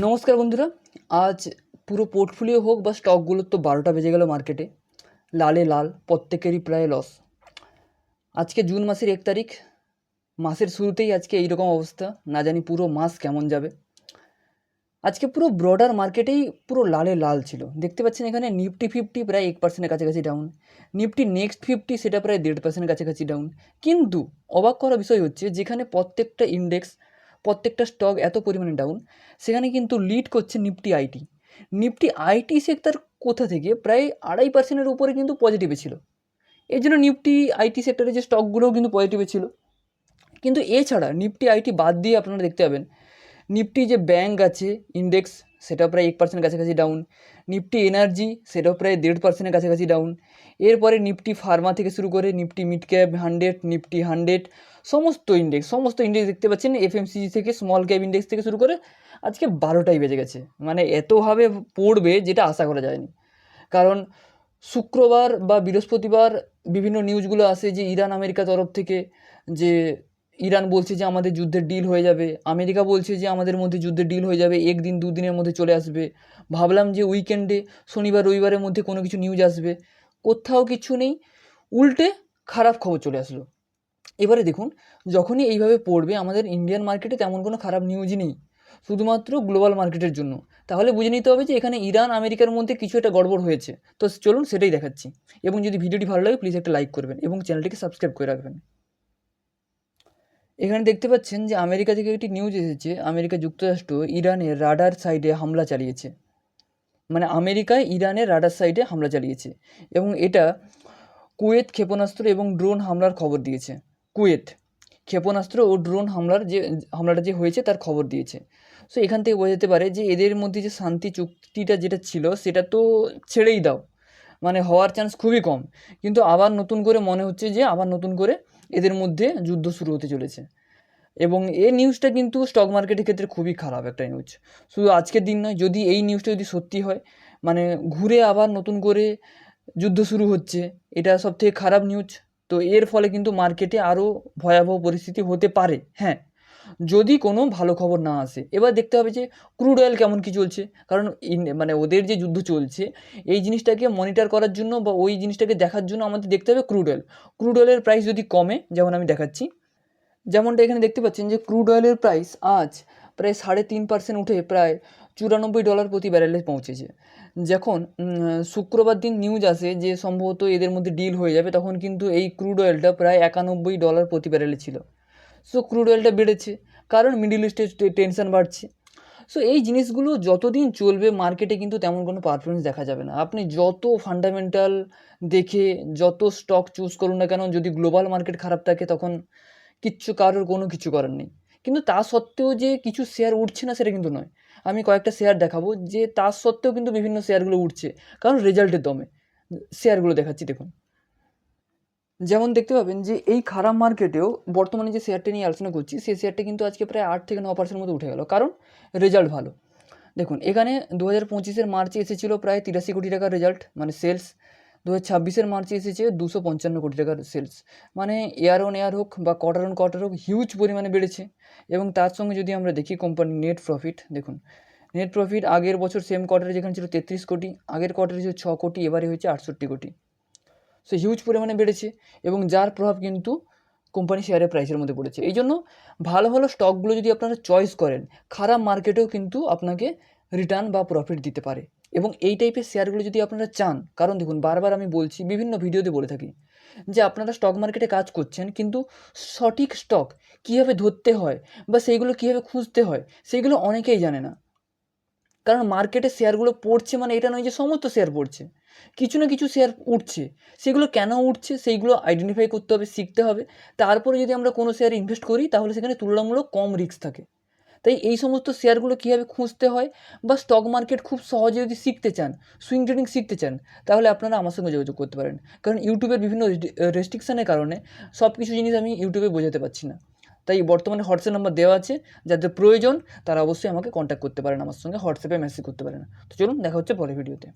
নমস্কার বন্ধুরা। আজ পুরো পোর্টফোলিও হোক বা স্টকগুলোর তো 12টা বেজে গেল মার্কেটে। লালে লাল, প্রত্যেকেরই প্রায় লস। আজকে জুন মাসের 1 তারিখ, মাসের শুরুতেই আজকে এইরকম অবস্থা। না জানি পুরো মাস কেমন যাবে। আজকে পুরো ব্রডার মার্কেটেই পুরো লালে লাল ছিল। দেখতে পাচ্ছেন এখানে নিফটি 50 প্রায় 1% কাছাকাছি ডাউন, নিফটি নেক্সট 50 সেটা প্রায় 1.5% কাছাকাছি ডাউন। কিন্তু অবাক করা বিষয় হচ্ছে, যেখানে প্রত্যেকটা ইন্ডেক্স, প্রত্যেকটা স্টক এত পরিমাণে ডাউন, সেখানে কিন্তু লিড করছে Nifty IT. Nifty IT sector কোথা থেকে প্রায় 2.5%-এর উপরে কিন্তু পজিটিভে ছিল। এই জন্য নিফটি আইটি সেক্টরের যে স্টকগুলোও কিন্তু পজিটিভে ছিল। কিন্তু এছাড়া নিফটি আইটি বাদ দিয়ে আপনারা দেখতে পাবেন নিফটি যে ব্যাঙ্ক আছে ইন্ডেক্স, সেটা প্রায় 1% কাছাকাছি ডাউন। নিফটি এনার্জি সেটাও প্রায় 1.5%-এর কাছাকাছি ডাউন। এরপরে নিফটি ফার্মা থেকে শুরু করে নিফটি মিড ক্যাপ 100, নিফটি 100, সমস্ত ইন্ডেক্স দেখতে পাচ্ছেন, এফএমসিজি থেকে স্মল ক্যাপ ইন্ডেক্স থেকে শুরু করে আজকে 12টাই বেজে গেছে। মানে এতভাবে পড়বে যেটা আশা করা যায়নি। কারণ শুক্রবার বা বৃহস্পতিবার বিভিন্ন নিউজগুলো আসে যে ইরান আমেরিকা তরফ থেকে, যে ইরান বলছে যে আমাদের যুদ্ধের ডিল হয়ে যাবে, আমেরিকা বলছে যে আমাদের মধ্যে যুদ্ধের ডিল হয়ে যাবে, 1 দিন 2 দিনের মধ্যে চলে আসবে। ভাবলাম যে উইকেন্ডে শনিবার রবিবারের মধ্যে কোনো কিছু নিউজ আসবে, কোথাও কিছু নেই, উল্টে খারাপ খবর চলে আসলো। এবারে দেখুন, যখনই এইভাবে পড়বে আমাদের ইন্ডিয়ান মার্কেটে তেমন কোনো খারাপ নিউজই নেই, শুধুমাত্র গ্লোবাল মার্কেটের জন্য। তাহলে বুঝে নিতে হবে যে এখানে ইরান আমেরিকার মধ্যে কিছু একটা গড়বড় হয়েছে। তো চলুন সেটাই দেখাচ্ছি। এবং যদি ভিডিওটি ভালো লাগে প্লিজ একটা লাইক করবেন এবং চ্যানেলটিকে সাবস্ক্রাইব করে রাখবেন। এখানে দেখতে পাচ্ছেন যে আমেরিকা থেকে একটি নিউজ এসেছে, আমেরিকা যুক্তরাষ্ট্র ইরানের রাডার সাইডে হামলা চালিয়েছে। মানে আমেরিকায় ইরানের রাডার সাইডে হামলা চালিয়েছে, এবং এটা কুয়েত ক্ষেপণাস্ত্র এবং ড্রোন হামলার খবর দিয়েছে। কুয়েত ক্ষেপণাস্ত্র ও ড্রোন হামলাটা যে হয়েছে তার খবর দিয়েছে। সো এখান থেকে বোঝা যেতে পারে যে এদের মধ্যে যে শান্তি চুক্তিটা যেটা ছিল সেটা তো ছেড়েই দাও, মানে হওয়ার চান্স খুবই কম। কিন্তু আবার নতুন করে মনে হচ্ছে যে আবার নতুন করে এদের মধ্যে যুদ্ধ শুরু হতে চলেছে। এবং এই নিউজটা কিন্তু স্টক মার্কেটের ক্ষেত্রে খুবই খারাপ একটা নিউজ। শুধু আজকের দিন নয়, যদি এই নিউজটা যদি সত্যি হয়, মানে ঘুরে আবার নতুন করে যুদ্ধ শুরু হচ্ছে, এটা সবথেকে খারাপ নিউজ। তো এর ফলে কিন্তু মার্কেটে আরও ভয়াবহ পরিস্থিতি হতে পারে, হ্যাঁ, যদি কোনো ভালো খবর না আসে। এবার দেখতে হবে যে ক্রুড অয়েল কেমন কী চলছে, কারণ মানে ওদের যে যুদ্ধ চলছে এই জিনিসটাকে মনিটর করার জন্য বা ওই জিনিসটাকে দেখার জন্য আমাদের দেখতে হবে ক্রুড অয়েলের প্রাইস যদি কমে, যেমন আমি দেখাচ্ছি, যেমনটা এখানে দেখতে পাচ্ছেন যে ক্রুড অয়েলের প্রাইস আজ প্রায় 3.5% উঠে প্রায় $94 প্রতি ব্যারেলে পৌঁছেছে। যখন শুক্রবার দিন নিউজ আসে যে সম্ভবত এদের মধ্যে ডিল হয়ে যাবে, তখন কিন্তু এই ক্রুড অয়েলটা প্রায় $91 প্রতি ব্যারেলে ছিল। সো ক্রুড অয়েলটা বেড়েছে, কারণ মিডিল ইস্টে টেনশন বাড়ছে। সো এই জিনিসগুলো যতদিন চলবে মার্কেটে কিন্তু তেমন কোনো পারফরমেন্স দেখা যাবে না। আপনি যত ফান্ডামেন্টাল দেখে যত স্টক চুজ করুন না কেন, যদি গ্লোবাল মার্কেট খারাপ থাকে তখন কারোর কোনো কিছু করার নেই। কিন্তু তা সত্ত্বেও যে কিছু শেয়ার উঠছে না সেটা কিন্তু নয়। আমি কয়েকটা শেয়ার দেখাবো যে তার সত্ত্বেও কিন্তু বিভিন্ন শেয়ারগুলো উঠছে, কারণ রেজাল্টের দমে। শেয়ারগুলো দেখাচ্ছি দেখুন। যেমন দেখতে পাবেন যে এই খারাপ মার্কেটেও বর্তমানে যে শেয়ারটা নিয়ে আলোচনা করছি সেই শেয়ারটা কিন্তু আজকে প্রায় 8 থেকে 9% মতো উঠে গেল, কারণ রেজাল্ট ভালো। দেখুন এখানে 2025-এর মার্চে এসেছিলো প্রায় 83 কোটি টাকার রেজাল্ট, মানে সেলস। 2026-এর মার্চে এসেছে 255 কোটি টাকার সেলস। মানে ইয়ার অন ইয়ার হোক বা কোয়ার্টার অন কোয়ার্টার হোক, হিউজ পরিমাণে বেড়েছে। এবং তার সঙ্গে যদি আমরা দেখি কোম্পানির নেট প্রফিট, দেখুন নেট প্রফিট আগের বছর সেম কোয়ার্টারে যেখানে ছিল 33 কোটি, আগের কোয়ার্টারে ছিল 6 কোটি, এবারে হয়েছে 68 কোটি। সো হিউজ পরিমাণে বেড়েছে, এবং যার প্রভাব কিন্তু কোম্পানি শেয়ারের প্রাইসের মধ্যে পড়েছে। এই জন্য ভালো ভালো স্টকগুলো যদি আপনারা চয়েস করেন, খারাপ মার্কেটেও কিন্তু আপনাকে রিটার্ন বা প্রফিট দিতে পারে। এবং এই টাইপের শেয়ারগুলো যদি আপনারা চান, কারণ দেখুন বারবার আমি বলছি, বিভিন্ন ভিডিওতে বলে থাকি যে আপনারা স্টক মার্কেটে কাজ করছেন, কিন্তু সঠিক স্টক কীভাবে ধরতে হয় বা সেইগুলো কীভাবে খুঁজতে হয় সেইগুলো অনেকেই জানে না। কারণ মার্কেটে শেয়ারগুলো পড়ছে মানে এটা নয় যে সমস্ত শেয়ার পড়ছে, কিছু না কিছু শেয়ার উঠছে। সেগুলো কেন উঠছে সেইগুলো আইডেন্টিফাই করতে হবে, শিখতে হবে। তারপরে যদি আমরা কোনো শেয়ারে ইনভেস্ট করি তাহলে সেখানে তুলনামূলক কম রিস্ক থাকে। তাই এই সমস্ত শেয়ারগুলো কীভাবে খুঁজতে হয় বা স্টক মার্কেট খুব সহজে যদি শিখতে চান, সুইং ট্রেডিং শিখতে চান, তাহলে আপনারা আমার সঙ্গে যোগাযোগ করতে পারেন। কারণ ইউটিউবের বিভিন্ন রেস্ট্রিকশানের কারণে সব কিছু জিনিস আমি ইউটিউবে বোঝাতে পারছি না। তাই বর্তমানে হোয়াটসঅ্যাপ নাম্বার দেওয়া আছে, যাদের প্রয়োজন তারা অবশ্যই আমাকে কন্ট্যাক্ট করতে পারেন, আমার সঙ্গে হোয়াটসঅ্যাপে মেসেজ করতে পারেন। তো চলুন দেখা হচ্ছে পরের ভিডিওতে।